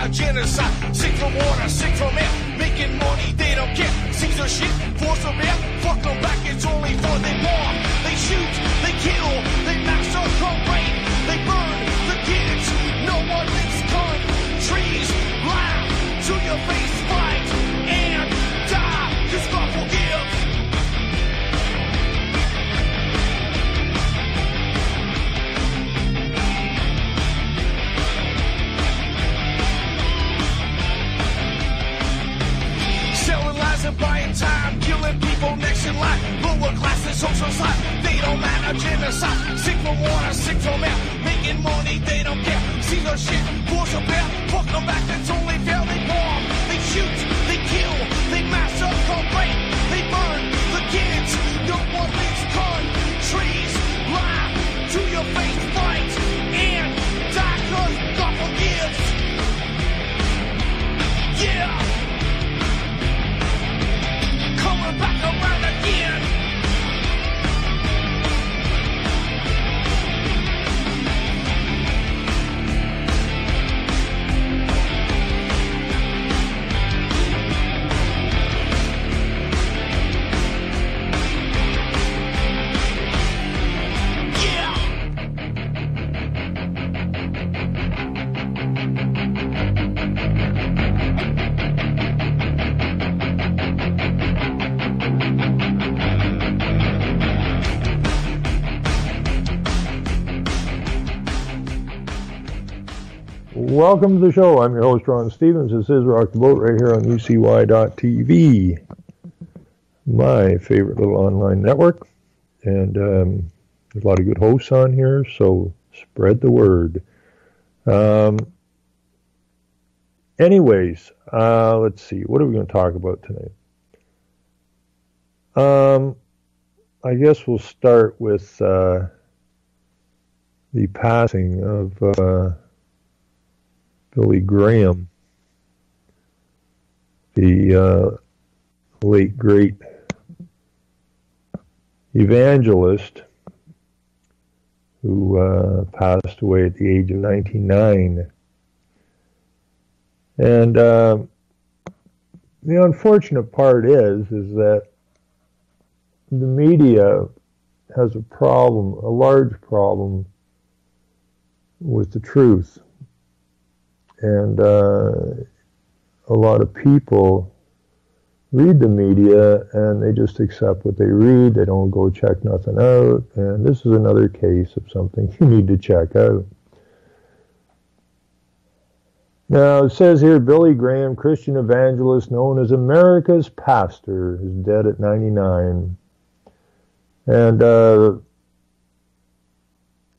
matter genocide. Sick from water, sick from air. Making money, they don't care. Caesar shit, force of air. Fuck them back, it's only for they bomb. They shoot, they kill, they massacre, rape. They burn the kids. No one leaves countries. Laugh to your face, fight and die. 'Cause God forgives. Selling lies and buying time, killing people next in line. Lower class and social side, they don't matter genocide. Sick from water, sick from air. Making money, they don't care. See the shit, force a bear. Fuck them back, that's only fair. They bomb, they shoot, they kill, they massacre, rape. They burn the kids. No one leaves countries. Lie to your face, fight and die 'cause God forgives. Yeah. Coming back around again. Welcome to the show. I'm your host, Ron Stevens. This is Rock the Boat right here on UCY.TV, my favorite little online network. And there's a lot of good hosts on here, so spread the word. Anyways, let's see. What are we going to talk about tonight? I guess we'll start with the passing of Billy Graham, the late great evangelist who passed away at the age of 99. And the unfortunate part is that the media has a problem, a large problem with the truth. And a lot of people read the media and they just accept what they read. They don't go check nothing out. And this is another case of something you need to check out. Now, it says here, Billy Graham, Christian evangelist known as America's pastor, is dead at 99. And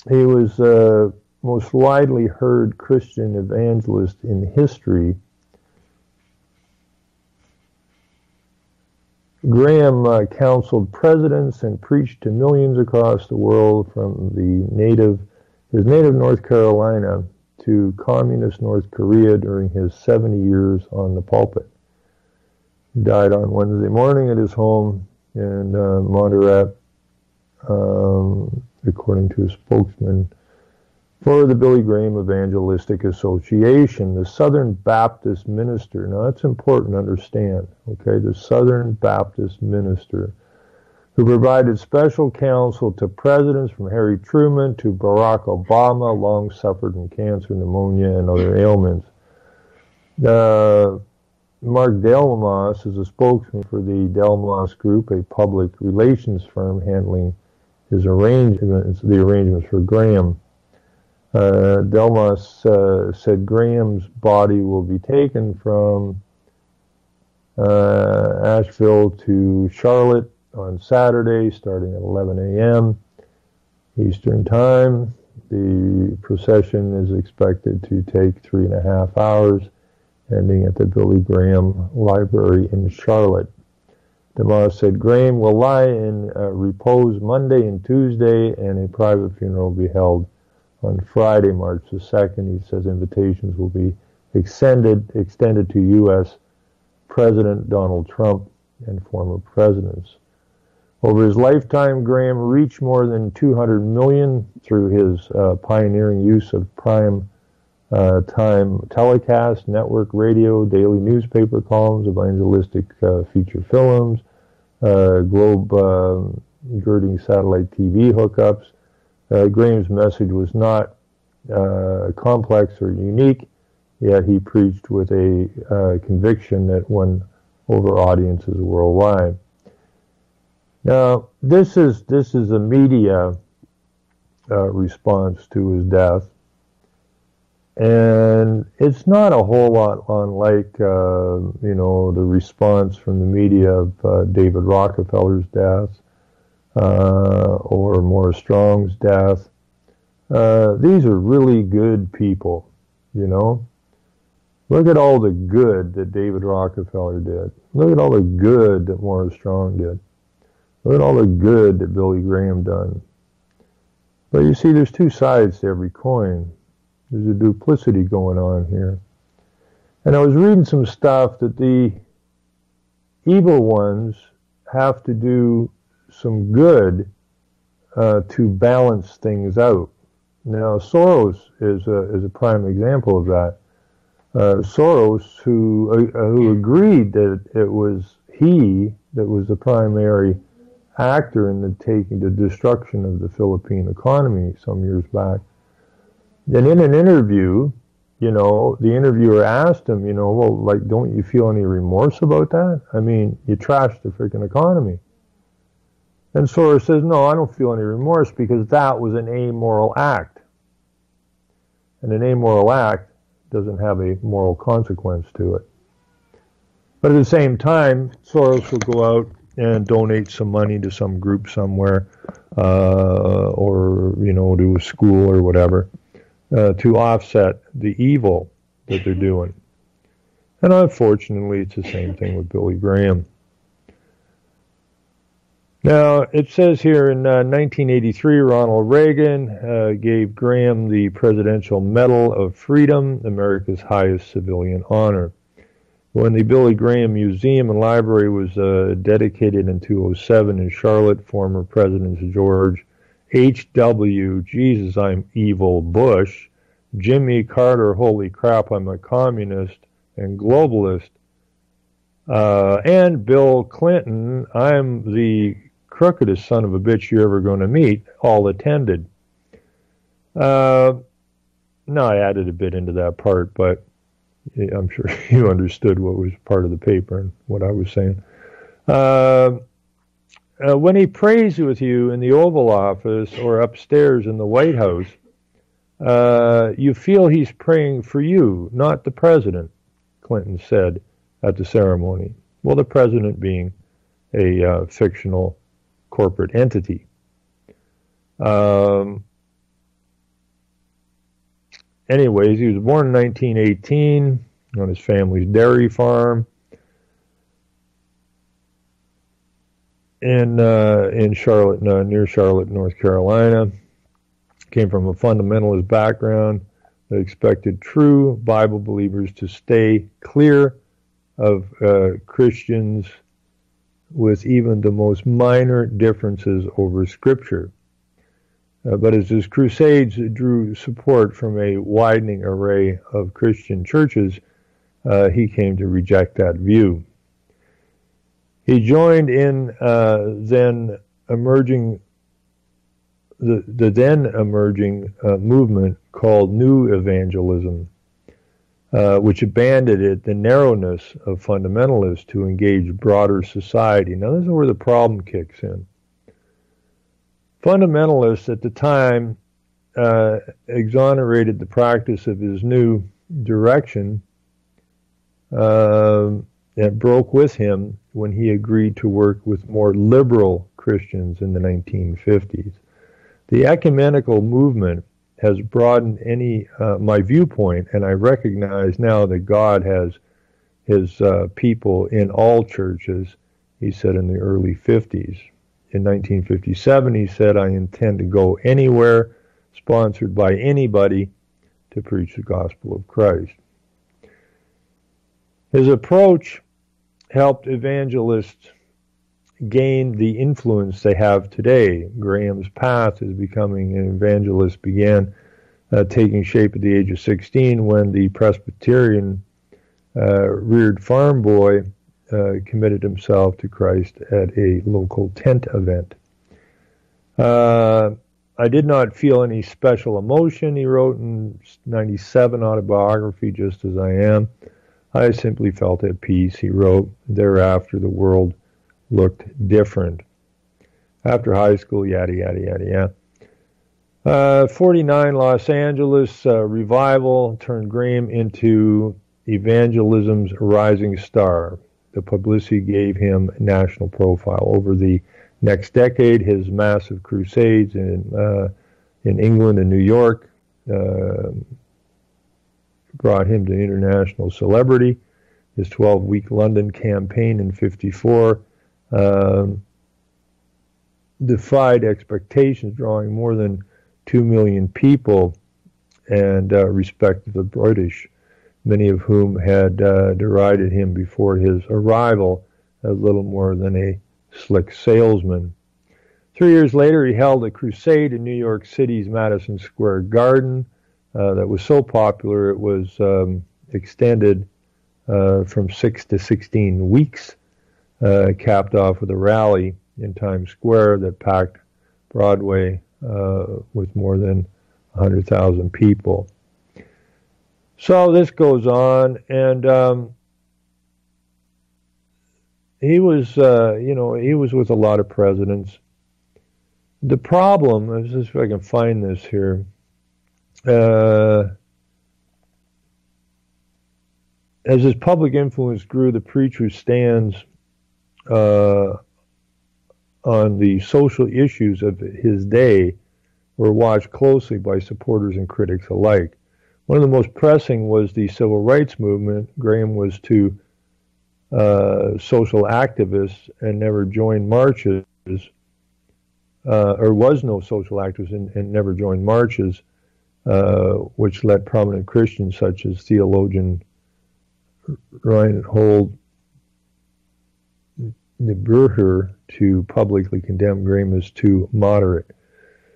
he was most widely heard Christian evangelist in history. Graham counseled presidents and preached to millions across the world, from his native North Carolina to communist North Korea during his 70 years on the pulpit. He died on Wednesday morning at his home in Montserrat, according to a spokesman for the Billy Graham Evangelistic Association. The Southern Baptist minister, now that's important to understand, okay, the Southern Baptist minister who provided special counsel to presidents from Harry Truman to Barack Obama, long suffered from cancer, pneumonia, and other ailments. Mark Delmas is a spokesman for the Delmas Group, a public relations firm handling the arrangements for Graham. Delmas said Graham's body will be taken from Asheville to Charlotte on Saturday, starting at 11 a.m. Eastern Time. The procession is expected to take 3.5 hours, ending at the Billy Graham Library in Charlotte. Delmas said Graham will lie in repose Monday and Tuesday, and a private funeral will be held on Friday, March the 2nd. He says invitations will be extended to U.S. President Donald Trump and former presidents. Over his lifetime, Graham reached more than 200 million through his pioneering use of prime time telecast, network radio, daily newspaper columns, evangelistic feature films, globe girding satellite TV hookups. Graham's message was not complex or unique, yet he preached with a conviction that won over audiences worldwide. Now, this is a media response to his death, and it's not a whole lot unlike the response from the media of David Rockefeller's death or Morris Strong's death. These are really good people, Look at all the good that David Rockefeller did. Look at all the good that Morris Strong did. Look at all the good that Billy Graham done. But you see, there's two sides to every coin. There's a duplicity going on here. And I was reading some stuff that the evil ones have to do some good to balance things out. Now, Soros is a prime example of that. Soros, who agreed that it was he that was the primary actor in the destruction of the Philippine economy some years back. And in an interview, the interviewer asked him, don't you feel any remorse about that? I mean, you trashed the freaking economy. And Soros says, no, I don't feel any remorse because that was an amoral act. And an amoral act doesn't have a moral consequence to it. But at the same time, Soros will go out and donate some money to some group somewhere, or, to a school or whatever, to offset the evil that they're doing. And unfortunately, it's the same thing with Billy Graham. Now, it says here in 1983, Ronald Reagan gave Graham the Presidential Medal of Freedom, America's highest civilian honor. When the Billy Graham Museum and Library was dedicated in 2007 in Charlotte, former Presidents George H.W., Jesus, I'm evil, Bush, Jimmy Carter, holy crap, I'm a communist and globalist, and Bill Clinton, I'm the crookedest son of a bitch you're ever going to meet, all attended. Now, I added a bit into that part, but I'm sure you understood what was part of the paper and what I was saying. When he prays with you in the Oval Office or upstairs in the White House, you feel he's praying for you, not the president, Clinton said at the ceremony. Well, the president being a fictional corporate entity. Anyways, he was born in 1918 on his family's dairy farm in Charlotte, near Charlotte, North Carolina. Came from a fundamentalist background that expected true Bible believers to stay clear of Christians with even the most minor differences over Scripture. But as his crusades drew support from a widening array of Christian churches, he came to reject that view. He joined in the then emerging movement called New Evangelism, which abandoned the narrowness of fundamentalists to engage broader society. Now, this is where the problem kicks in. Fundamentalists at the time exonerated the practice of his new direction and broke with him when he agreed to work with more liberal Christians in the 1950s. The ecumenical movement has broadened my viewpoint, and I recognize now that God has his people in all churches, he said in the early 50s. In 1957, he said, I intend to go anywhere sponsored by anybody to preach the gospel of Christ. His approach helped evangelists gain the influence they have today. Graham's path as becoming an evangelist began taking shape at the age of 16 when the Presbyterian reared farm boy committed himself to Christ at a local tent event. I did not feel any special emotion, he wrote in 97 autobiography, just as I am. I simply felt at peace, he wrote. Thereafter, the world looked different. After high school, yada, yada, yada, yada. 49, Los Angeles revival turned Graham into evangelism's rising star. The publicity gave him national profile. Over the next decade, his massive crusades in England and New York brought him to international celebrity. His 12-week London campaign in '54 defied expectations, drawing more than 2 million people and respected the British, many of whom had derided him before his arrival as little more than a slick salesman. 3 years later, he held a crusade in New York City's Madison Square Garden that was so popular it was extended from 6 to 16 weeks, capped off with a rally in Times Square that packed Broadway with more than 100,000 people. So this goes on, and he was, he was with a lot of presidents. The problem, let's see if I can find this here. As his public influence grew, the preacher's stands on the social issues of his day were watched closely by supporters and critics alike. One of the most pressing was the civil rights movement. Graham was too social activists and never joined marches, or was no social activist and never joined marches, which led prominent Christians such as theologian Reinhold Niebuhr to publicly condemn Graham as too moderate.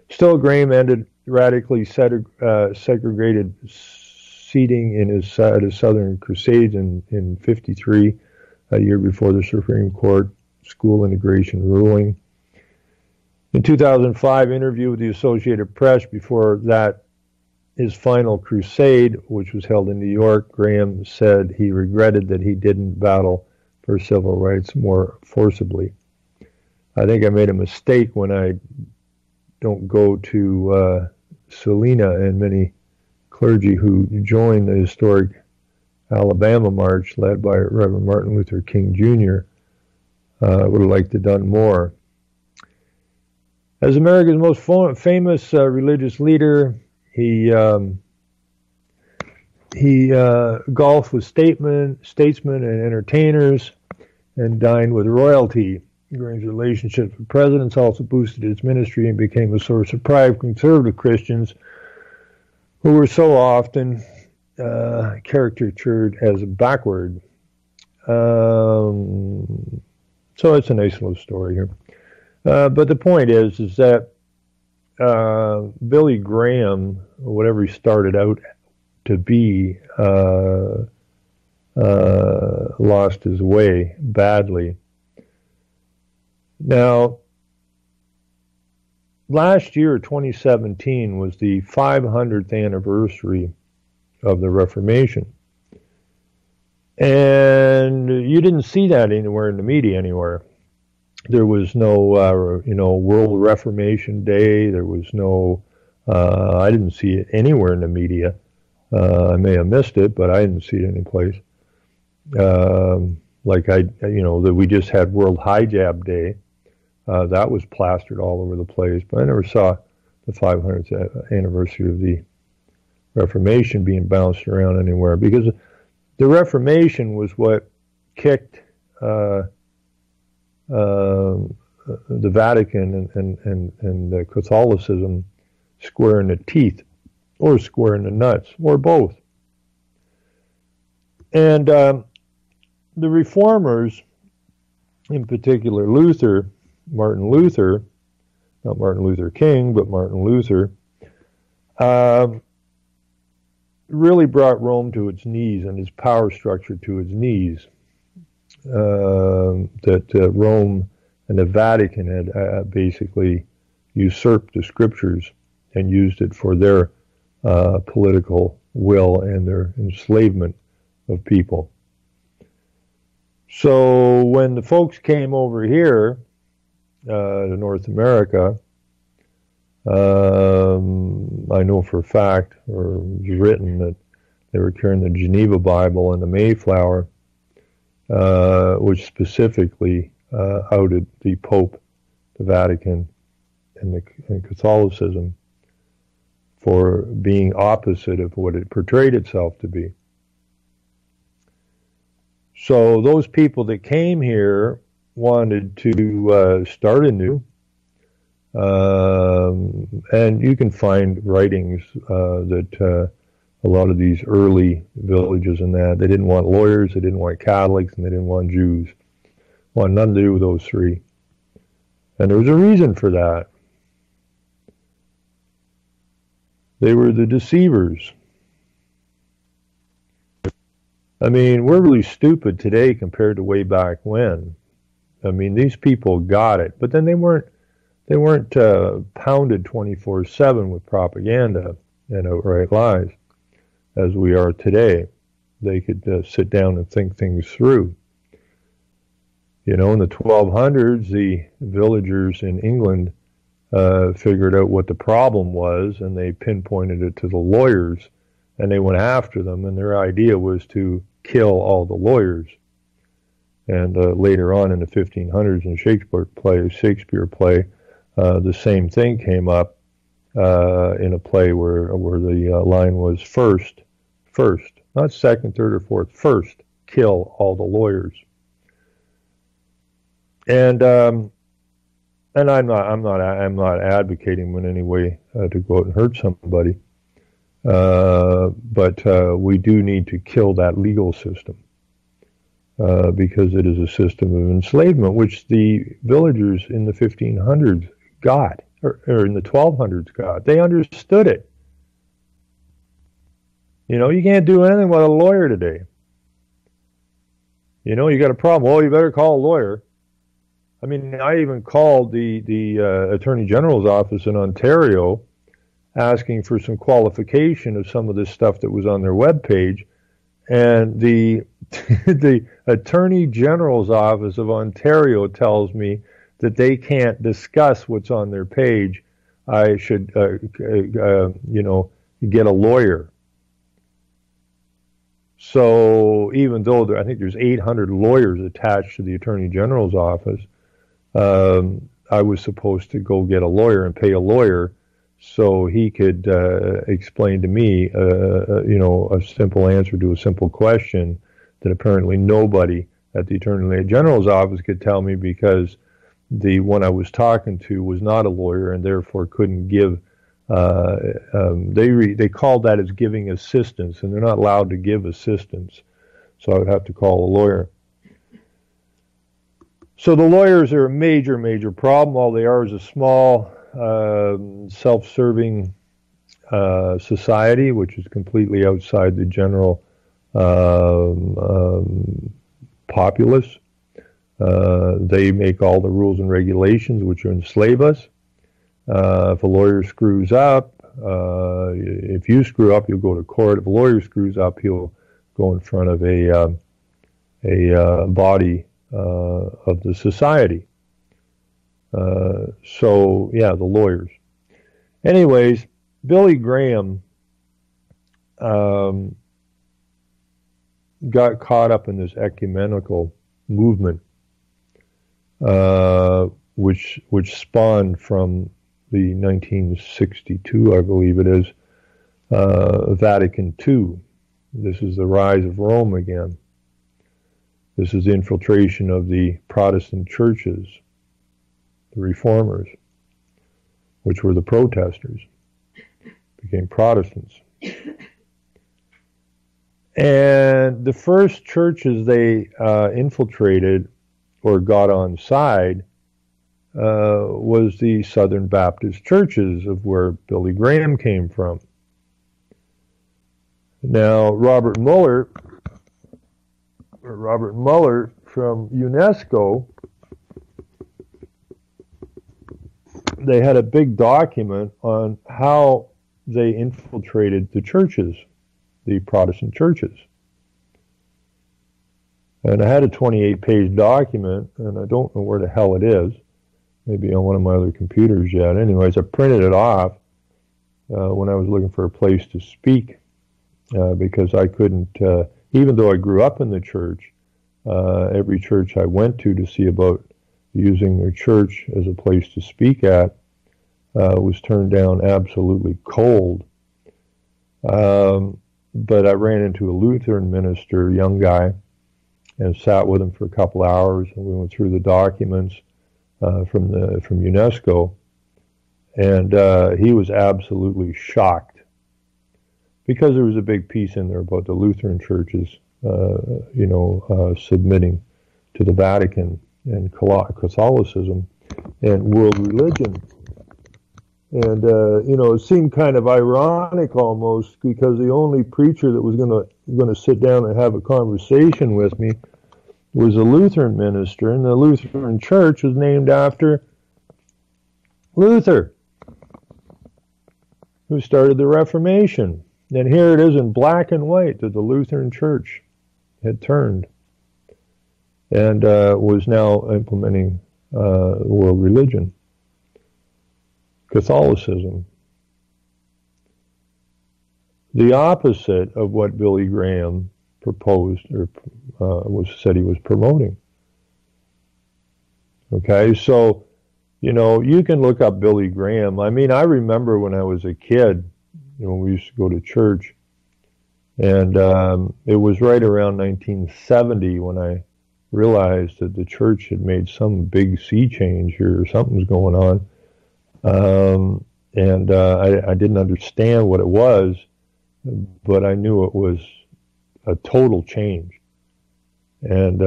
Still, Graham ended radically segregated seating in his Southern Crusades in '53, a year before the Supreme Court school integration ruling. In 2005, interview with the Associated Press before that, his final crusade, which was held in New York, Graham said he regretted that he didn't battle for civil rights more forcibly. I think I made a mistake when I don't go to Salina and many clergy who joined the historic Alabama March led by Reverend Martin Luther King Jr. Would have liked to have done more. As America's most famous religious leader, he golfed with statesmen and entertainers and dined with royalty. Graham's relationships with presidents also boosted his ministry and became a source of pride for conservative Christians who were so often caricatured as backward. So it's a nice little story here. But the point is that Billy Graham, whatever he started out to be, lost his way badly. Now, last year, 2017, was the 500th anniversary of the Reformation. And you didn't see that anywhere in the media anywhere. There was no, World Reformation Day. There was no, I didn't see it anywhere in the media. I may have missed it, but I didn't see it anyplace. That we just had World Hijab Day. That was plastered all over the place, but I never saw the 500th anniversary of the Reformation being bounced around anywhere, because the Reformation was what kicked the Vatican and Catholicism square in the teeth, or square in the nuts, or both. And the Reformers, in particular Martin Luther, not Martin Luther King, but Martin Luther, really brought Rome to its knees and its power structure to its knees. That Rome and the Vatican had basically usurped the scriptures and used it for their political will and their enslavement of people. So when the folks came over here to North America, I know for a fact, or it was written, that they were carrying the Geneva Bible and the Mayflower, which specifically outed the Pope, the Vatican, and Catholicism for being opposite of what it portrayed itself to be. So those people that came here wanted to start anew. And you can find writings that a lot of these early villages and that, they didn't want lawyers, they didn't want Catholics, and they didn't want Jews. Wanted nothing to do with those three. And there was a reason for that. They were the deceivers. I mean, we're really stupid today compared to way back when. I mean, these people got it, but then they weren't pounded 24/7 with propaganda and outright lies as we are today. They could sit down and think things through. You know, in the 1200s, the villagers in England figured out what the problem was, and they pinpointed it to the lawyers, and they went after them, and their idea was to kill all the lawyers. And later on in the 1500s in Shakespeare play, the same thing came up in a play where the line was first, not second, third, or fourth, first, kill all the lawyers. And I'm not advocating in any way to go out and hurt somebody, but we do need to kill that legal system because it is a system of enslavement, which the villagers in the 1500s got, or in the 1200s got. They understood it. You know, you can't do anything without a lawyer today. You know, you got a problem. Well, you better call a lawyer. I mean, I even called the Attorney General's office in Ontario asking for some qualification of some of this stuff that was on their webpage, and the the Attorney General's office of Ontario tells me that they can't discuss what's on their page. I should, you know, get a lawyer. So even though I think there's 800 lawyers attached to the Attorney General's office, I was supposed to go get a lawyer and pay a lawyer so he could explain to me, you know, a simple answer to a simple question that apparently nobody at the Attorney General's office could tell me, because the one I was talking to was not a lawyer and therefore couldn't give. They called that as giving assistance, and they're not allowed to give assistance. So I would have to call a lawyer. So the lawyers are a major, major problem. All they are is a small, self-serving society, which is completely outside the general populace. They make all the rules and regulations which enslave us. If a lawyer screws up, if you screw up, you'll go to court. If a lawyer screws up, he'll go in front of a body of the society. So, yeah, the lawyers. Anyways, Billy Graham got caught up in this ecumenical movement, which spawned from the 1962, I believe it is, Vatican II. This is the rise of Rome again. This is the infiltration of the Protestant churches, the reformers, which were the protesters, became Protestants. And the first churches they infiltrated or got on side was the Southern Baptist churches, of where Billy Graham came from. Now, Robert Mueller from UNESCO, they had a big document on how they infiltrated the churches, the Protestant churches. And I had a 28-page document, and I don't know where the hell it is. Maybe on one of my other computers yet. Anyways, I printed it off when I was looking for a place to speak because I couldn't, even though I grew up in the church, every church I went to see about using their church as a place to speak at was turned down absolutely cold. But I ran into a Lutheran minister, young guy, and sat with him for a couple hours, and we went through the documents from UNESCO, and he was absolutely shocked because there was a big piece in there about the Lutheran churches, submitting to the Vatican and Catholicism and world religion. And, it seemed kind of ironic almost because the only preacher that was going to sit down and have a conversation with me was a Lutheran minister, and the Lutheran church was named after Luther, who started the Reformation. And here it is in black and white that the Lutheran church had turned and was now implementing world religion. Catholicism. The opposite of what Billy Graham proposed or said he was promoting. Okay, so, you can look up Billy Graham. I mean, I remember when I was a kid, we used to go to church, and it was right around 1970 when I realized that the church had made some big sea change here, or something's going on. I didn't understand what it was, but I knew it was a total change. And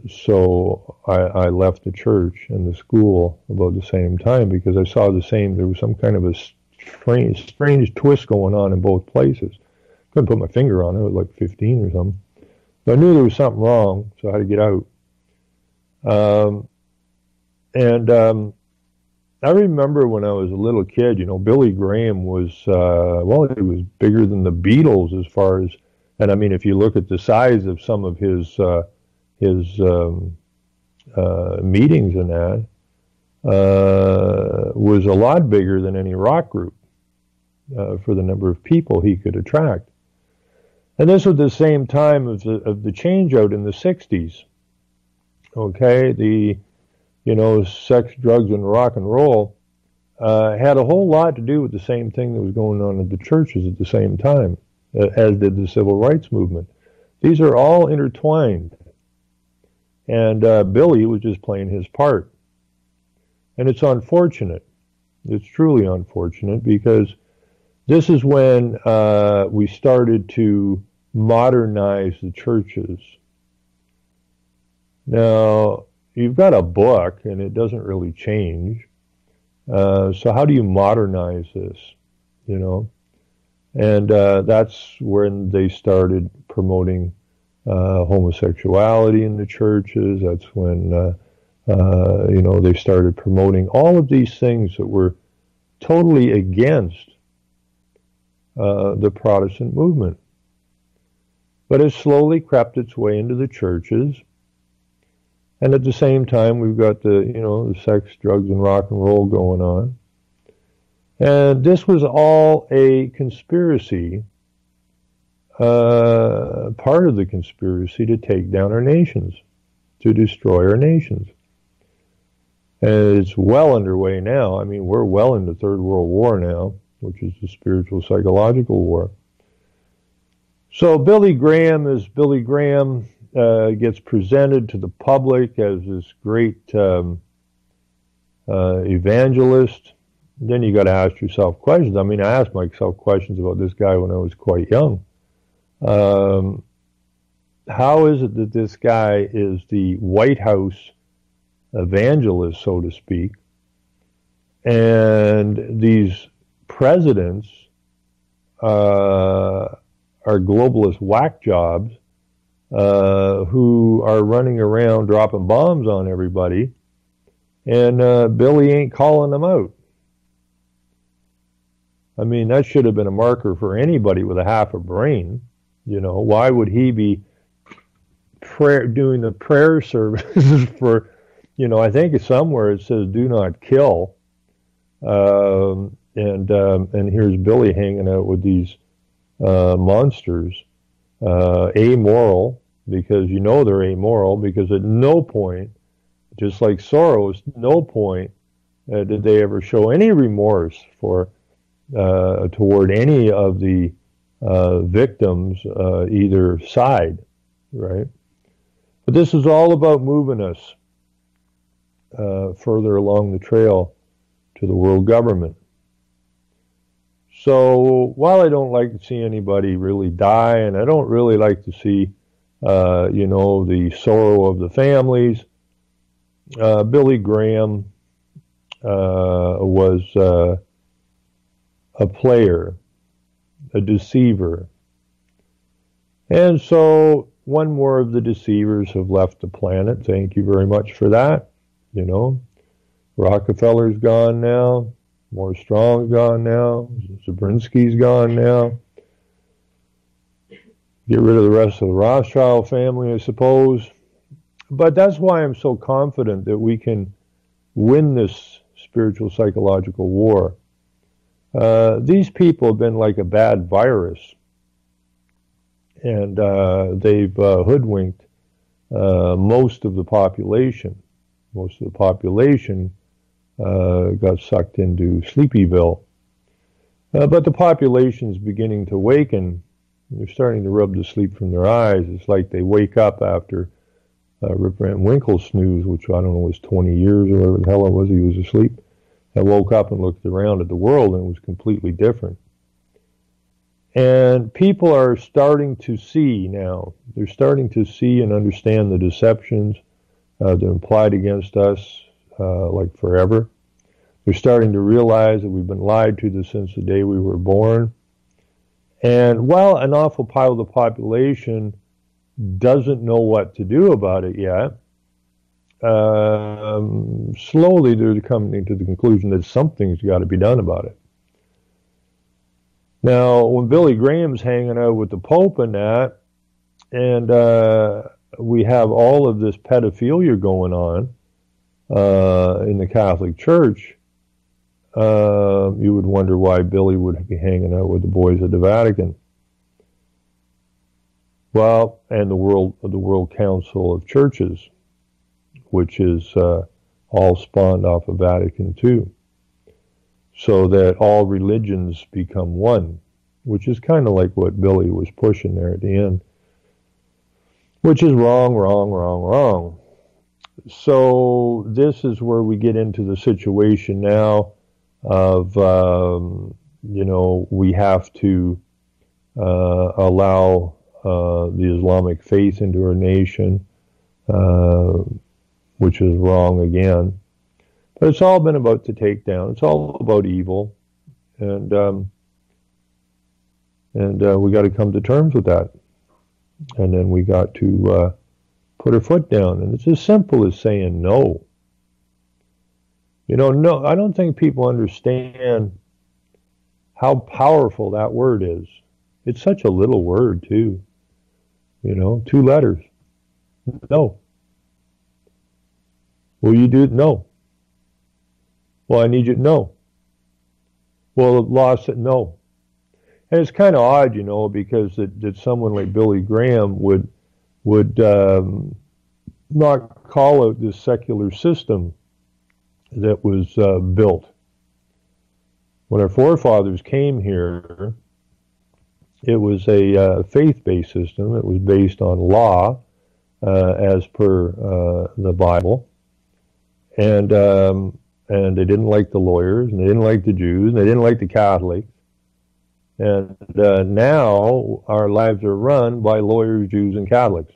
so I left the church and the school about the same time because I saw there was some kind of a strange twist going on in both places. Couldn't put my finger on it. I was like 15 or something. But I knew there was something wrong, so I had to get out. I remember when I was a little kid, Billy Graham was, he was bigger than the Beatles as far as, and I mean, if you look at the size of some of his meetings and that, was a lot bigger than any rock group for the number of people he could attract. And this was the same time of the change out in the 60s. Okay, sex, drugs, and rock and roll had a whole lot to do with the same thing that was going on in the churches at the same time, as did the civil rights movement. These are all intertwined. And Billy was just playing his part. And it's unfortunate. It's truly unfortunate because this is when we started to modernize the churches. Now, you've got a book, and it doesn't really change. So how do you modernize this, And that's when they started promoting homosexuality in the churches. That's when, they started promoting all of these things that were totally against the Protestant movement. But it slowly crept its way into the churches. And at the same time, we've got the sex, drugs, and rock and roll going on. And this was all a conspiracy, part of the conspiracy to take down our nations, to destroy our nations. And it's well underway now. I mean, we're well into Third World War now, which is the spiritual psychological war. So Billy Graham gets presented to the public as this great evangelist. Then you got to ask yourself questions. I mean, I asked myself questions about this guy when I was quite young. How is it that this guy is the White House evangelist, so to speak, and these presidents are are globalist whack jobs who are running around dropping bombs on everybody, and Billy ain't calling them out. I mean, that should have been a marker for anybody with a half a brain. You know, why would he be doing the prayer services for, you know, I think it's somewhere it says do not kill. And here's Billy hanging out with these monsters, amoral, because you know they're amoral, because at no point, just like Soros, no point did they ever show any remorse for toward any of the victims, either side, right? But this is all about moving us further along the trail to the world government. So while I don't like to see anybody really die, and I don't really like to see, you know, the sorrow of the families, Billy Graham was a player, a deceiver. And so one more of the deceivers have left the planet. Thank you very much for that. You know, Rockefeller's gone now. Morris Strong's gone now. Zabrinsky's gone now. Get rid of the rest of the Rothschild family, I suppose. But that's why I'm so confident that we can win this spiritual psychological war. These people have been like a bad virus, and they've hoodwinked most of the population. Most of the population got sucked into Sleepyville. But the population's beginning to waken. They're starting to rub the sleep from their eyes. It's like they wake up after Rip Van Winkle's snooze, which I don't know was 20 years or whatever the hell it was he was asleep. I woke up and looked around at the world, and it was completely different. And people are starting to see now. They're starting to see and understand the deceptions that are implied against us like forever. They're starting to realize that we've been lied to since the day we were born. And while an awful pile of the population doesn't know what to do about it yet, slowly they're coming to the conclusion that something's got to be done about it. Now, when Billy Graham's hanging out with the Pope and that, and we have all of this pedophilia going on in the Catholic Church, you would wonder why Billy would be hanging out with the boys at the Vatican. Well, and the World Council of Churches, which is all spawned off of Vatican II, so that all religions become one, which is kind of like what Billy was pushing there at the end, which is wrong, wrong, wrong, wrong. So this is where we get into the situation now of, you know, we have to allow the Islamic faith into our nation, which is wrong again. But it's all been about the takedown. It's all about evil, and we got to come to terms with that. And then we got to put our foot down. And it's as simple as saying no. You know, no, I don't think people understand how powerful that word is. It's such a little word, too. You know, 2 letters. No. Will you do it? No. Well, I need you to know. Well, the law said no. And it's kind of odd, you know, because that someone like Billy Graham would not call out this secular system that was built. When our forefathers came here, it was a faith-based system. It was based on law, as per the Bible, and they didn't like the lawyers, and they didn't like the Jews, and they didn't like the Catholics. And now our lives are run by lawyers, Jews, and Catholics.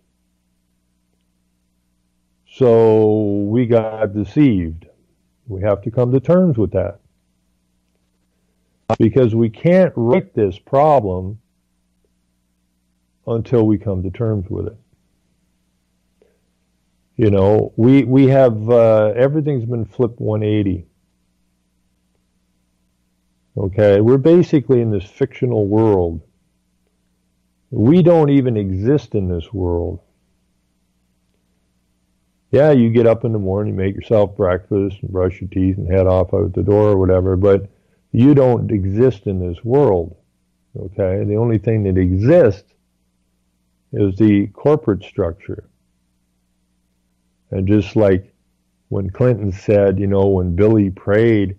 So we got deceived. We have to come to terms with that. Because we can't right this problem until we come to terms with it. You know, we have, everything's been flipped 180. Okay, we're basically in this fictional world. We don't even exist in this world. Yeah, you get up in the morning, make yourself breakfast, and brush your teeth, and head off out the door or whatever, but you don't exist in this world. Okay, the only thing that exists is the corporate structure. And just like when Clinton said, you know, when Billy prayed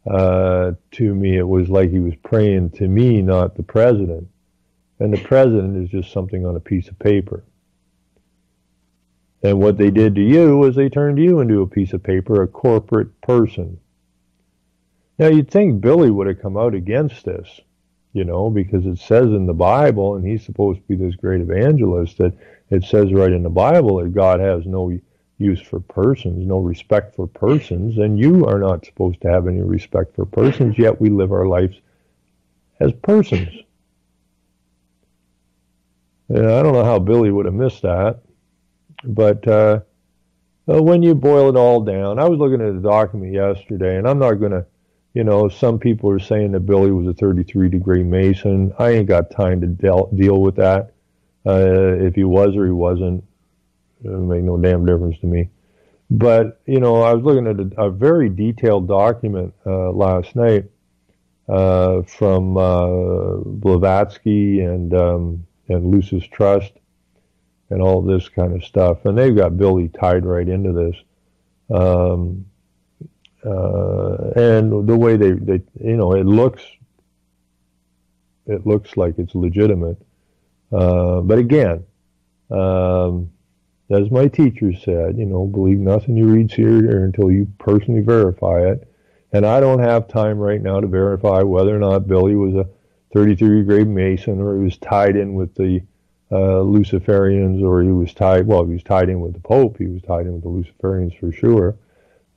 to me, it was like he was praying to me, not the president. And the president is just something on a piece of paper. And what they did to you was they turned you into a piece of paper, a corporate person. Now, you'd think Billy would have come out against this, you know, because it says in the Bible, and he's supposed to be this great evangelist, that it says right in the Bible that God has no use for persons, no respect for persons, and you are not supposed to have any respect for persons, yet we live our lives as persons. And I don't know how Billy would have missed that, but when you boil it all down, I was looking at a document yesterday, and I'm not going to, you know, some people are saying that Billy was a 33-degree Mason. I ain't got time to deal with that. If he was or he wasn't, it doesn't make no damn difference to me. But, you know, I was looking at a very detailed document last night from Blavatsky and Lucis Trust and all this kind of stuff. And they've got Billy tied right into this. And the way they you know, it looks like it's legitimate. But again, as my teacher said, you know, believe nothing you read here until you personally verify it. And I don't have time right now to verify whether or not Billy was a 33-degree Mason, or he was tied in with the Luciferians, or he was tied in with the Pope. He was tied in with the Luciferians for sure.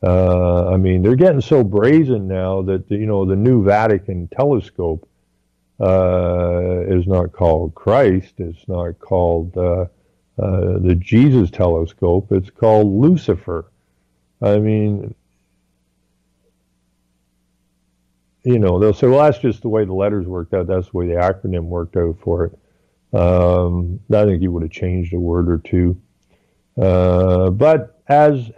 I mean, they're getting so brazen now that, you know, the new Vatican telescope is not called Christ. It's not called the Jesus telescope. It's called Lucifer. I mean, you know, they'll say, well, that's just the way the letters worked out. That's the way the acronym worked out for it. I think he would have changed a word or two. But as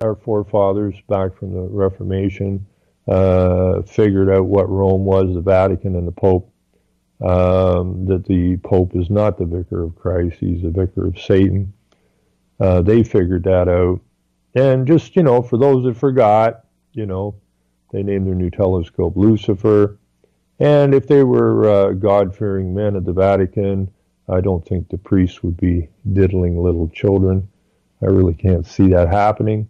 our forefathers back from the Reformation figured out what Rome was, the Vatican and the Pope, that the Pope is not the vicar of Christ, he's the vicar of Satan. They figured that out. And just, you know, for those that forgot, you know, they named their new telescope Lucifer. And if they were God-fearing men at the Vatican, I don't think the priests would be diddling little children. I really can't see that happening.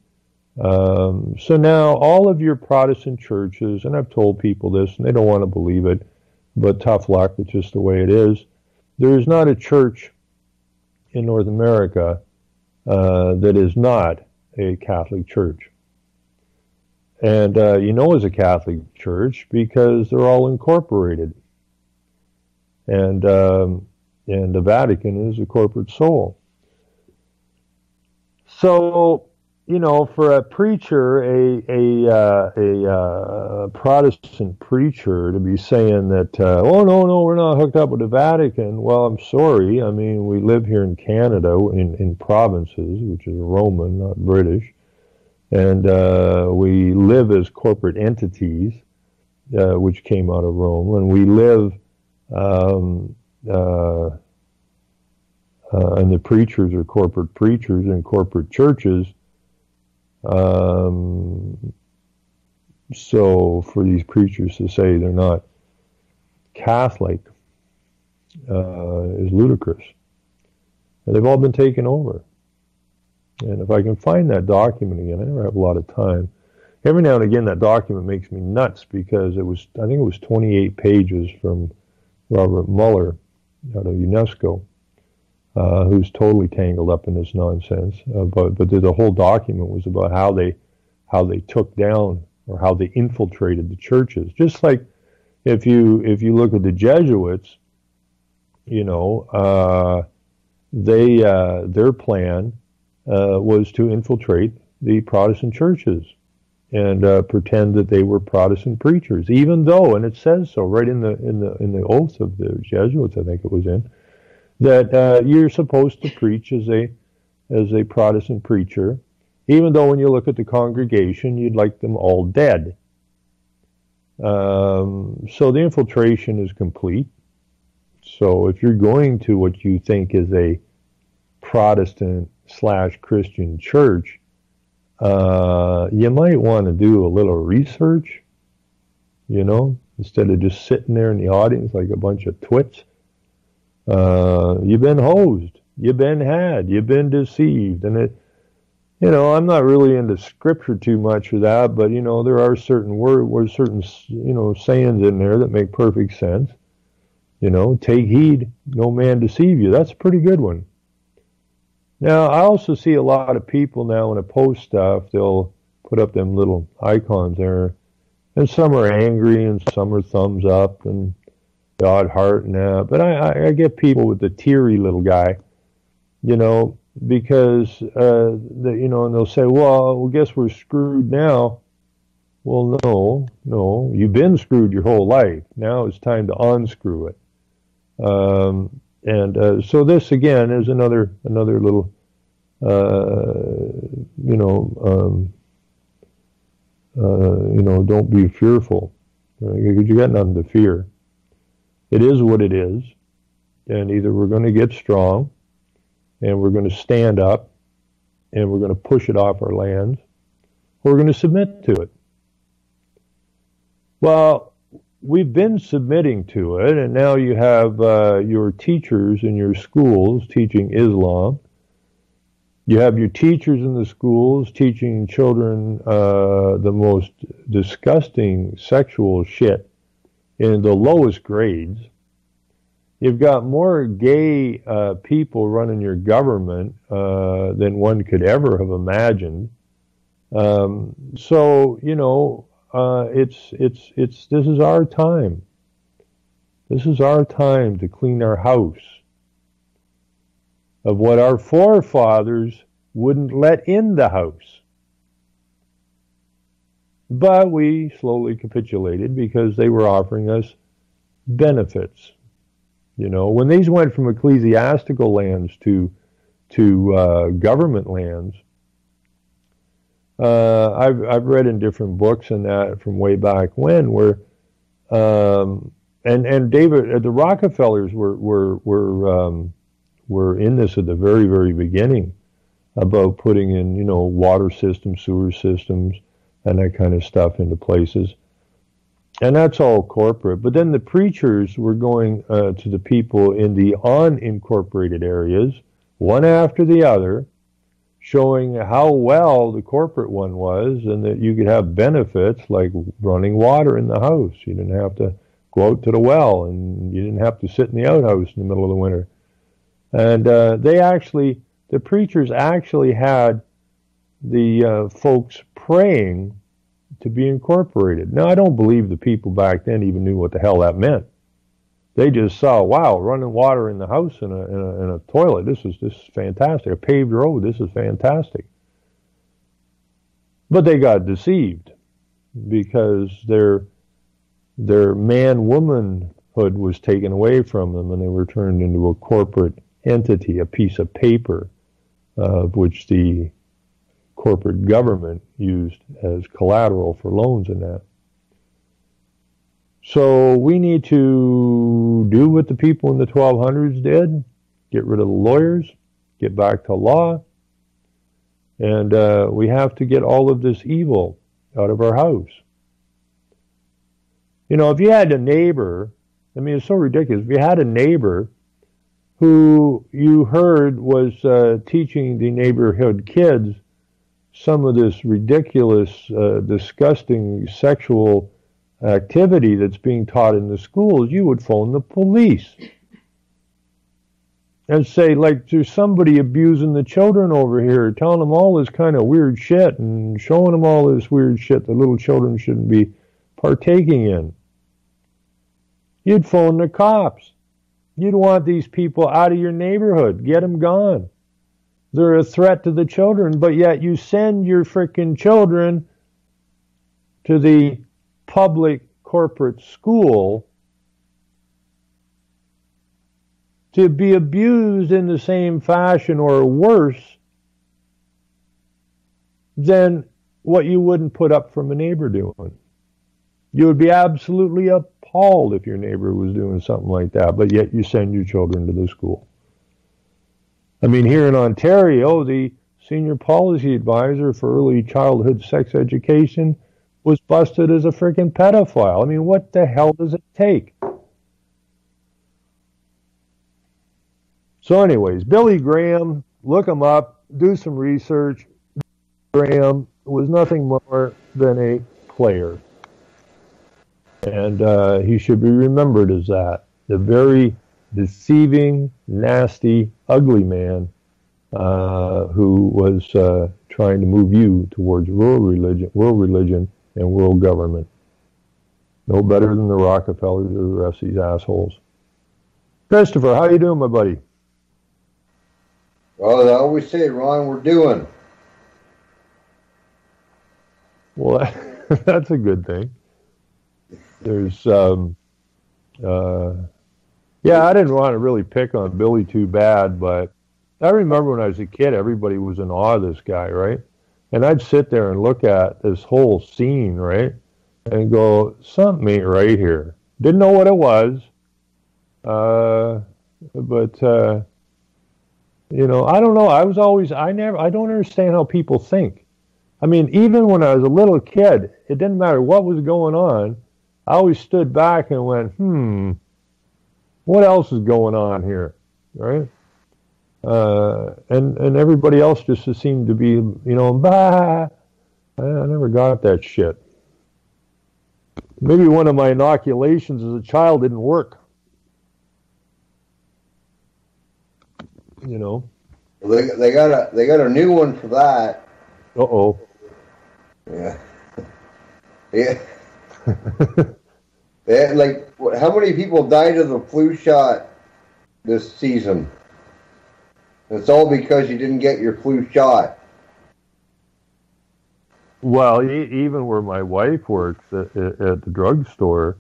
So now all of your Protestant churches, and I've told people this, and they don't want to believe it, but tough luck, it's just the way it is. There is not a church in North America that is not a Catholic church. And you know it's a Catholic church because they're all incorporated. And the Vatican is a corporate soul. So, you know, for a preacher, a Protestant preacher to be saying that, oh, no, we're not hooked up with the Vatican. Well, I'm sorry. I mean, we live here in Canada in provinces, which is Roman, not British. And we live as corporate entities, which came out of Rome. And we live, and the preachers are corporate preachers in corporate churches. So for these preachers to say they're not Catholic is ludicrous. And they've all been taken over. And if I can find that document again, I never have a lot of time. Every now and again, that document makes me nuts because I think it was 28 pages from Robert Mueller out of UNESCO, who's totally tangled up in this nonsense. But the whole document was about how they took down or how they infiltrated the churches. Just like if you look at the Jesuits, you know, their plan was to infiltrate the Protestant churches and pretend that they were Protestant preachers, even though, and it says so right in the oath of the Jesuits, I think it was in, that you're supposed to preach as a Protestant preacher, even though when you look at the congregation, you'd like them all dead. So the infiltration is complete. So if you're going to what you think is a Protestant/Christian church, you might want to do a little research, you know, instead of just sitting there in the audience like a bunch of twits. You've been hosed, you've been had, you've been deceived. And it, you know, I'm not really into scripture too much for that, but, you know, there are certain certain, you know, sayings in there that make perfect sense. You know, take heed, no man deceive you. That's a pretty good one. Now, I also see a lot of people now when I post stuff, they'll put up them little icons there, and some are angry and some are thumbs up and the odd heart and that. But I get people with the teary little guy, you know, because, you know, and they'll say, well, guess we're screwed now. Well, no, you've been screwed your whole life. Now it's time to unscrew it. So this again is another little, don't be fearful, because you got nothing to fear. It is what it is, and either we're going to get strong, and we're going to stand up, and we're going to push it off our lands, or we're going to submit to it. Well, we've been submitting to it, and now you have your teachers in your schools teaching Islam. You have your teachers in the schools teaching children the most disgusting sexual shit in the lowest grades. You've got more gay people running your government than one could ever have imagined. So, you know, this is our time. This is our time to clean our house of what our forefathers wouldn't let in the house. But we slowly capitulated because they were offering us benefits. You know, when these went from ecclesiastical lands to government lands, I've read in different books and that from way back when where and David, the Rockefellers were in this at the very, very beginning about putting in, you know, water systems, sewer systems, and that kind of stuff into places. And that's all corporate. But then the preachers were going to the people in the unincorporated areas, one after the other, showing how well the corporate one was and that you could have benefits like running water in the house. You didn't have to go out to the well, and you didn't have to sit in the outhouse in the middle of the winter. And the preachers actually had the folks praying to be incorporated. Now, I don't believe the people back then even knew what the hell that meant. They just saw, wow, running water in the house in a toilet. This is fantastic. A paved road. This is fantastic. But they got deceived because their man-womanhood was taken away from them, and they were turned into a corporate entity, a piece of paper, which the corporate government used as collateral for loans and that. So we need to do what the people in the 1200s did, get rid of the lawyers, get back to law, and we have to get all of this evil out of our house. You know, if you had a neighbor, I mean, it's so ridiculous. If you had a neighbor who you heard was teaching the neighborhood kids some of this ridiculous, disgusting sexual activity that's being taught in the schools, you would phone the police and say, like, there's somebody abusing the children over here, telling them all this kind of weird shit and showing them all this weird shit that little children shouldn't be partaking in. You'd phone the cops. You'd want these people out of your neighborhood. Get them gone. They're a threat to the children, but yet you send your freaking children to the public corporate school to be abused in the same fashion or worse than what you wouldn't put up from a neighbor doing. You would be absolutely appalled if your neighbor was doing something like that, but yet you send your children to the school. I mean, here in Ontario, the senior policy advisor for early childhood sex education was busted as a freaking pedophile. I mean, what the hell does it take? So anyways, Billy Graham, look him up, do some research. Graham was nothing more than a player. And he should be remembered as that. The very deceiving, nasty, ugly man who was trying to move you towards world religion and world government. No better than the Rockefellers or the rest of these assholes. Christopher, how you doing, my buddy? Well, I always say, Ron, we're doing. Well, that's a good thing. There's, yeah, I didn't want to really pick on Billy too bad, but I remember when I was a kid, everybody was in awe of this guy, right? And I'd sit there and look at this whole scene, right? And go, something ain't right here. Didn't know what it was, but you know, I don't know. I don't understand how people think. I mean, even when I was a little kid, it didn't matter what was going on. I always stood back and went, what else is going on here, right? And everybody else just seemed to be, you know, bah. I never got that shit. Maybe one of my inoculations as a child didn't work. You know. They got a new one for that. Uh-oh. Yeah. Yeah. Like, how many people died of the flu shot this season? It's all because you didn't get your flu shot. Well, even where my wife works at the drugstore,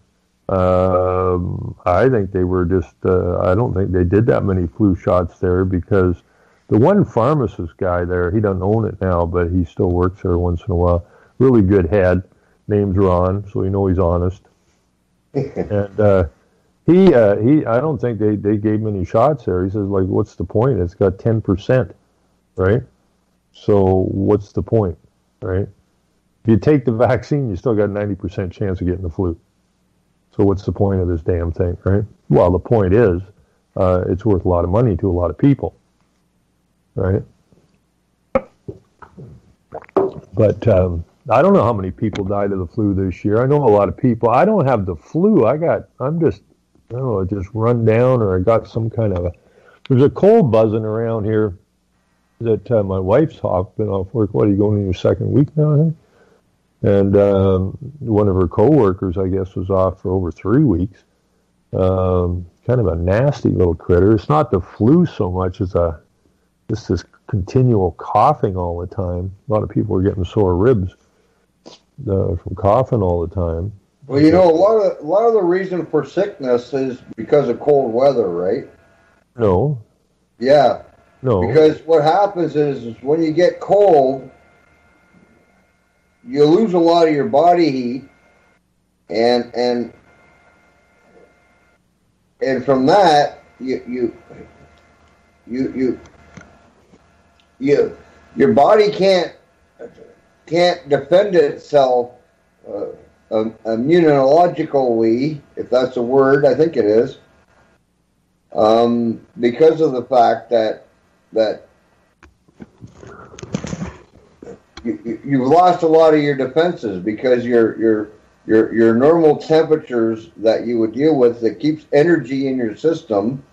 I think they were just, I don't think they did that many flu shots there because the one pharmacist guy there, he doesn't own it now, but he still works there once in a while. Really good head. Name's Ron, so you know he's honest. And he I don't think they gave him any shots there. He says, like, what's the point? It's got 10%, right? So what's the point, right? If you take the vaccine, you still got a 90% chance of getting the flu. So what's the point of this damn thing, right? Well, the point is, it's worth a lot of money to a lot of people, right? But I don't know how many people died of the flu this year. I know a lot of people. I don't have the flu. I'm just, I don't know, just run down, or I got some kind of there's a cold buzzing around here that my wife's been off work. What, are you going in your second week now, I think? And one of her coworkers, I guess, was off for over 3 weeks. Kind of a nasty little critter. It's not the flu so much as just this continual coughing all the time. A lot of people are getting sore ribs from coughing all the time. Well, you know, a lot of the reason for sickness is because of cold weather, right? No. Yeah. No. Because what happens is when you get cold, you lose a lot of your body heat, and from that your body can't defend itself immunologically, if that's a word. I think it is, because of the fact that you've lost a lot of your defenses, because your normal temperatures that you would deal with, that keeps energy in your system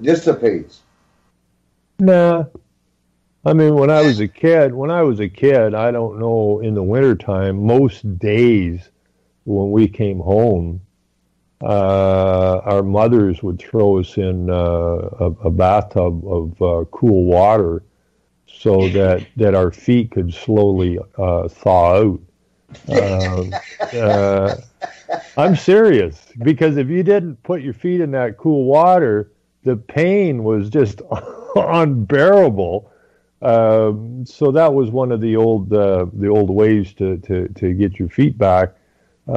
dissipates. Nah. I mean, when I was a kid, I don't know, in the wintertime, most days when we came home, our mothers would throw us in a bathtub of cool water so that our feet could slowly thaw out. I'm serious, because if you didn't put your feet in that cool water, the pain was just unbearable. So that was one of the old ways to get your feet back. We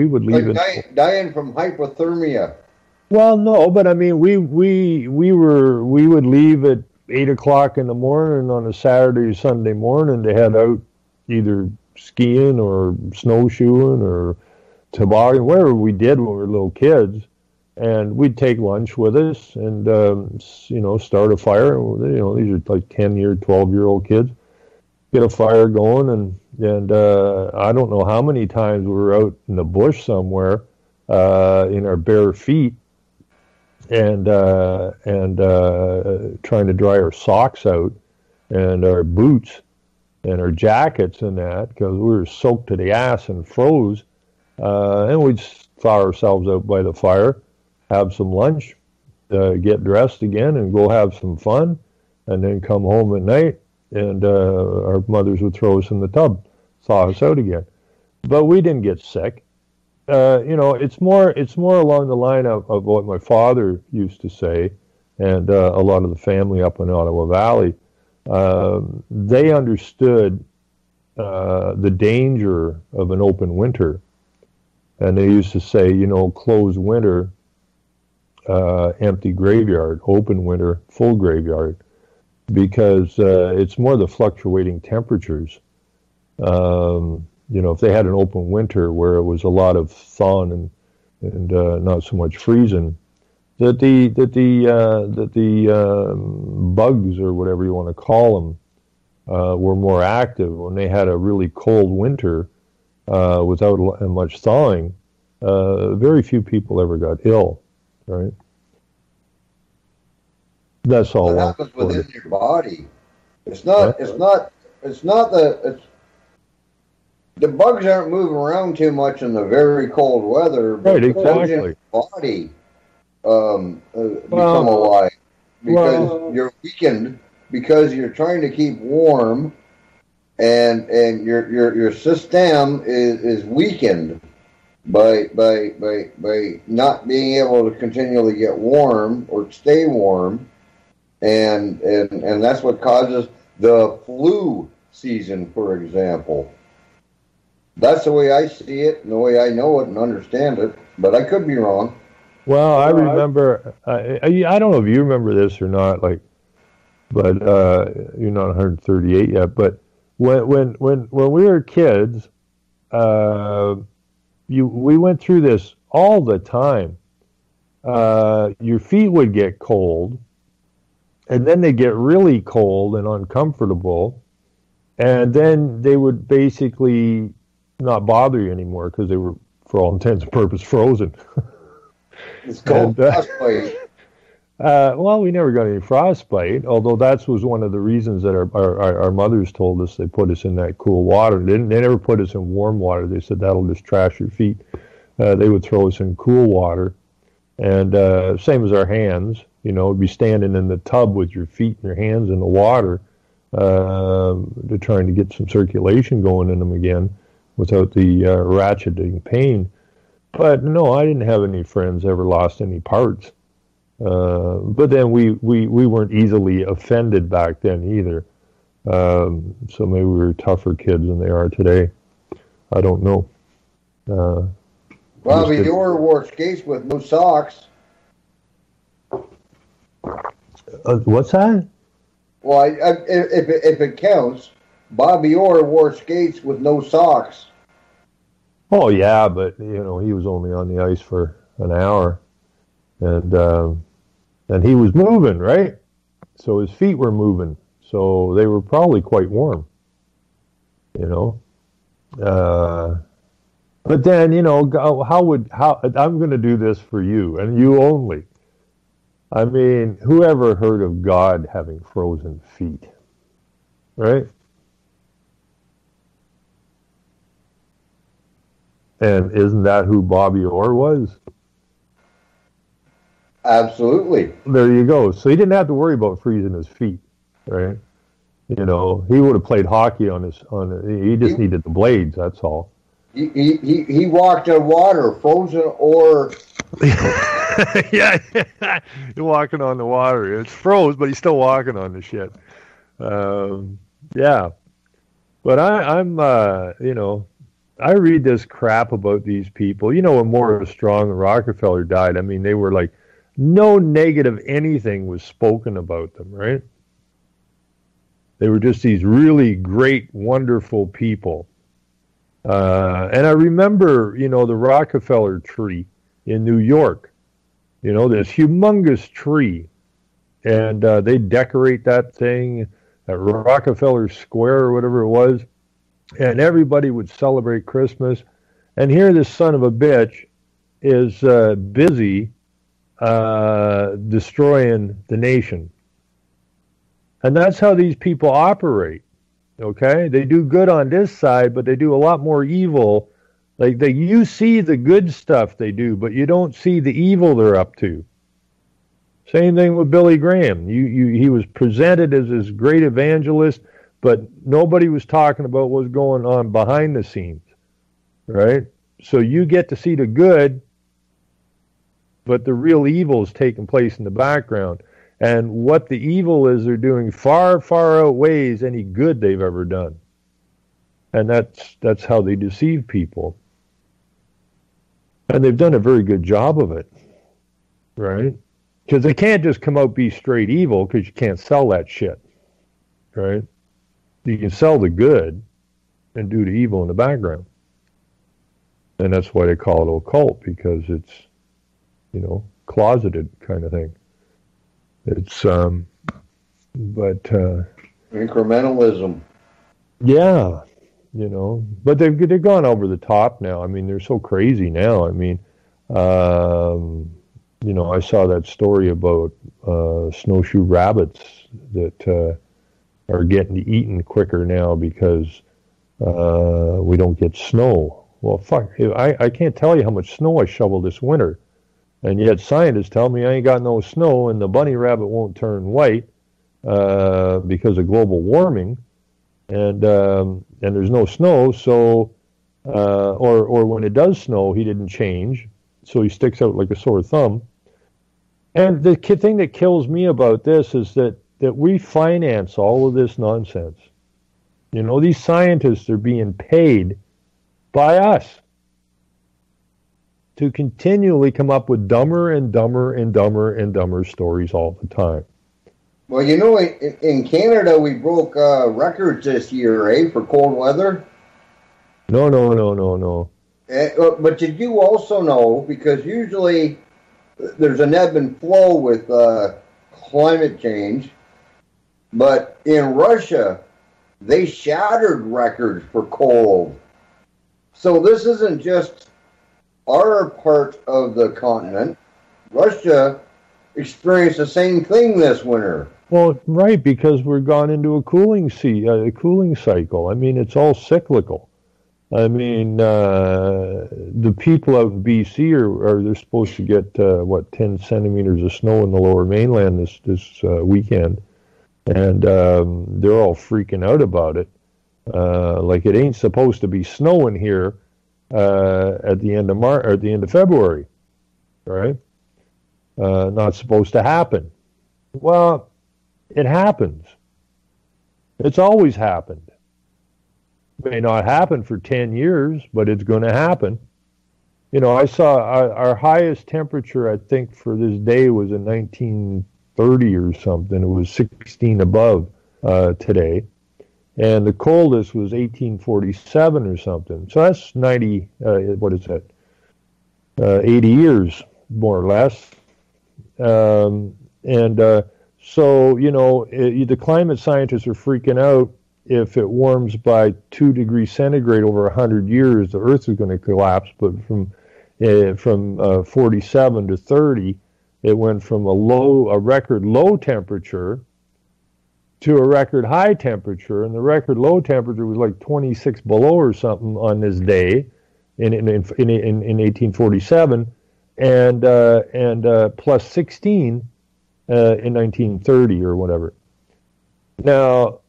would leave like dying from hypothermia. Well, no, but I mean, we would leave at 8 o'clock in the morning on a Saturday or Sunday morning to head out either skiing or snowshoeing or toboggan, whatever we did when we were little kids. And we'd take lunch with us and, start a fire. These are like 10-year, 12-year-old kids. Get a fire going, and I don't know how many times we were out in the bush somewhere in our bare feet and trying to dry our socks out and our boots and our jackets and that, because we were soaked to the ass and froze. And we'd thaw ourselves out by the fire, have some lunch, get dressed again, and go have some fun, and then come home at night, and our mothers would throw us in the tub, thaw us out again. But we didn't get sick. It's more along the line of what my father used to say, and a lot of the family up in Ottawa Valley. They understood the danger of an open winter, and they used to say, closed winter, empty graveyard, open winter, full graveyard, because it's more the fluctuating temperatures. If they had an open winter where it was a lot of thawing and not so much freezing, that the bugs, or whatever you want to call them, were more active. When they had a really cold winter without much thawing, very few people ever got ill, right? That's all. That happens within your body. It's not. The bugs aren't moving around too much in the very cold weather. But right, exactly. Your body become alive because you're weakened, because you're trying to keep warm, and your system is weakened by not being able to continually get warm or stay warm, and that's what causes the flu season, for example. That's the way I see it, and the way I know it and understand it, but I could be wrong. Well, I remember, I don't know if you remember this or not, but you're not 138 yet, but when we were kids, we went through this all the time. Your feet would get cold, and then they get really cold and uncomfortable, and then they would basically not bother you anymore because they were, for all intents and purposes, frozen. It's called frostbite. Well, we never got any frostbite, although that was one of the reasons that our mothers told us they put us in that cool water. They never put us in warm water. They said that'll just trash your feet. They would throw us in cool water, and same as our hands. Would be standing in the tub with your feet and your hands in the water, to trying to get some circulation going in them again without the ratcheting pain. But no, I didn't have any friends ever lost any parts. But then we weren't easily offended back then either. So maybe we were tougher kids than they are today. I don't know. Bobby Orr wore skates with no socks. What's that? Well, if it counts, Bobby Orr wore skates with no socks. Oh yeah, but he was only on the ice for an hour, and he was moving, right? So his feet were moving, so they were probably quite warm, But then, how I'm going to do this for you and you only. I mean, whoever heard of God having frozen feet, right? And isn't that who Bobby Orr was? Absolutely. There you go. So he didn't have to worry about freezing his feet, right? You know, he would have played hockey he just needed the blades, that's all. He walked on water, frozen or... Yeah, you're walking on the water. It's froze, but he's still walking on the shit. Yeah. But I'm you know, I read this crap about these people. You know, when Morris Strong and Rockefeller died, I mean, they were like, no negative anything was spoken about them, right? They were just these really great, wonderful people. And I remember, you know, the Rockefeller tree in New York, you know, this humongous tree. And they decorate that thing at Rockefeller Square or whatever it was. And everybody would celebrate Christmas. And here this son of a bitch is busy destroying the nation. And that's how these people operate. Okay, they do good on this side, but they do a lot more evil. Like you see the good stuff they do, but you don't see the evil they're up to. Same thing with Billy Graham. He was presented as this great evangelist, but nobody was talking about what's going on behind the scenes, right? So you get to see the good, but the real evil is taking place in the background. And what the evil is they're doing far, far outweighs any good they've ever done. And that's how they deceive people. And they've done a very good job of it, right? Because they can't just come out be straight evil, because you can't sell that shit, right? You can sell the good and do the evil in the background. And that's why they call it occult, because it's, you know, closeted kind of thing. It's, incrementalism. Yeah, you know, but they've gone over the top now. I mean, they're so crazy now. I mean, you know, I saw that story about snowshoe rabbits that are getting eaten quicker now because we don't get snow. Well, fuck, I can't tell you how much snow I shoveled this winter. And yet scientists tell me I ain't got no snow and the bunny rabbit won't turn white because of global warming. And there's no snow, so, or when it does snow, he didn't change. So he sticks out like a sore thumb. And the thing that kills me about this is that we finance all of this nonsense. You know, these scientists are being paid by us to continually come up with dumber and dumber and dumber and dumber stories all the time. Well, you know, in Canada, we broke records this year, for cold weather. No. But did you also know, because usually there's an ebb and flow with climate change, but in Russia, they shattered records for cold. So this isn't just our part of the continent. Russia experienced the same thing this winter. Well, right, because we're gone into a cooling cycle. I mean, it's all cyclical. I mean, the people out in BC they're supposed to get 10 centimeters of snow in the Lower Mainland this weekend, and they're all freaking out about it. Like it ain't supposed to be snowing here at the end of March or at the end of February, right? Not supposed to happen. Well, it happens. It's always happened. It may not happen for 10 years, but it's going to happen. You know, I saw our highest temperature, I think, for this day was in 1930 or something. It was 16 above today. And the coldest was 1847 or something. So that's 80 years, more or less. So, you know, the climate scientists are freaking out. If it warms by 2 degrees centigrade over 100 years, the Earth is going to collapse. But from 47 to 30, it went from a record low temperature to a record high temperature, and the record low temperature was like 26 below or something on this day, in 1847, and plus 16 in 1930 or whatever. Now,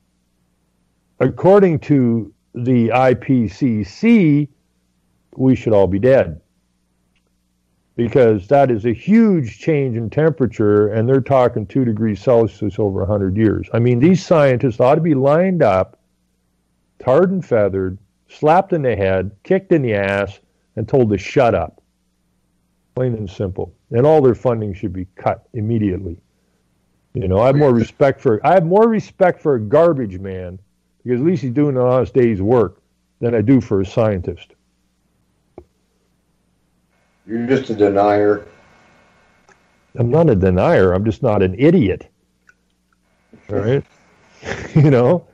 according to the IPCC, we should all be dead, because that is a huge change in temperature, and they're talking 2 degrees Celsius over 100 years. I mean, these scientists ought to be lined up, tarred and feathered, slapped in the head, kicked in the ass, and told to shut up. Plain and simple. And all their funding should be cut immediately. You know, I have more respect for a garbage man, because at least he's doing an honest day's work, than I do for a scientist. You're just a denier. I'm not a denier. I'm just not an idiot. All right? You know?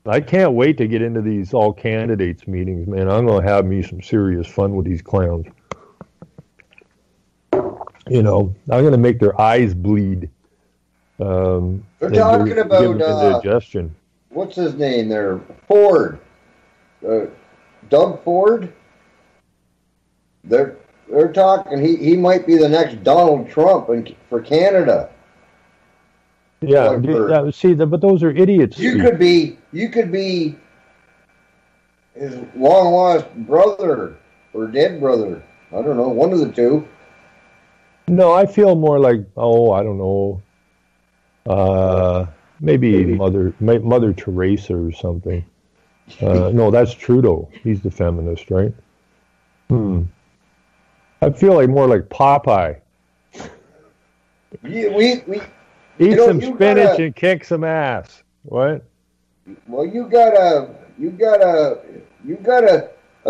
I can't wait to get into these all candidates meetings, man. I'm going to have me some serious fun with these clowns. You know, I'm going to make their eyes bleed. They're talking about indigestion. What's his name there? Ford. Doug Ford? They're talking. He might be the next Donald Trump for Canada. Yeah, but those are idiots. You could be his long lost brother or dead brother. I don't know, one of the two. No, I feel more like, I don't know, maybe Mother Teresa or something. No, that's Trudeau. He's the feminist, right? I feel like more like Popeye. Eat some spinach and kick some ass. What? Well, you got a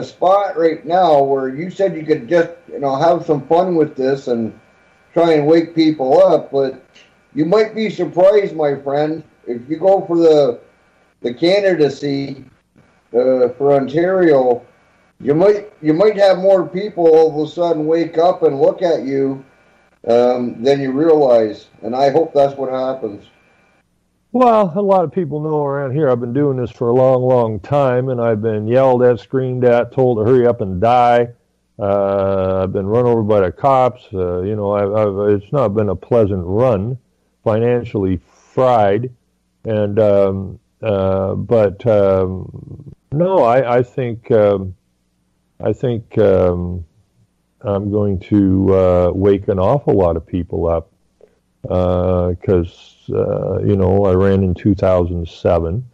spot right now where you said you could just have some fun with this and try and wake people up, but you might be surprised, my friend, if you go for the candidacy for Ontario. You might have more people all of a sudden wake up and look at you than you realize, and I hope that's what happens. Well, a lot of people know around here I've been doing this for a long, long time, and I've been yelled at, screamed at, told to hurry up and die. I've been run over by the cops. It's not been a pleasant run, financially fried, and no, I think I'm going to wake an awful lot of people up, because I ran in 2007,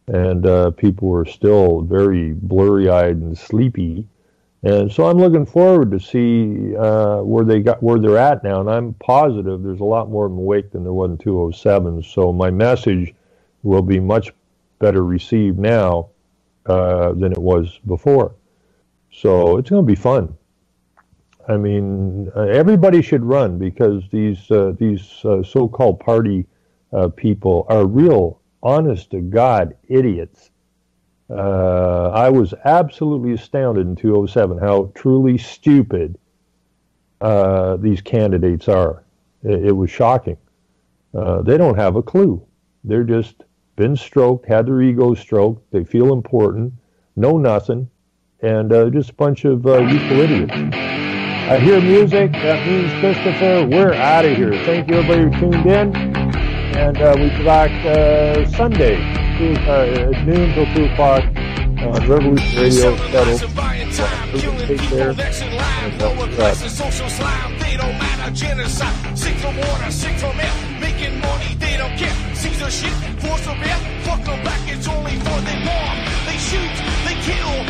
and people were still very blurry-eyed and sleepy, and so I'm looking forward to see where they're at now, and I'm positive there's a lot more of them awake than there was in 2007. So my message will be much better received now than it was before. So it's going to be fun. I mean, everybody should run, because these so-called party people are real, honest-to-God idiots. I was absolutely astounded in 2007 how truly stupid these candidates are. It was shocking. They don't have a clue. They're just been stroked, had their ego stroked. They feel important, know nothing, and just a bunch of youthful idiots. I hear music. That means, Christopher, we're out of here. Thank you, everybody who tuned in. And we'll be back Sunday, at noon till 2 o'clock on Revolution Radio. Take care. Making money, they don't care. Caesar shit, force of air, fuck them back, it's only for they bomb. They shoot, they kill.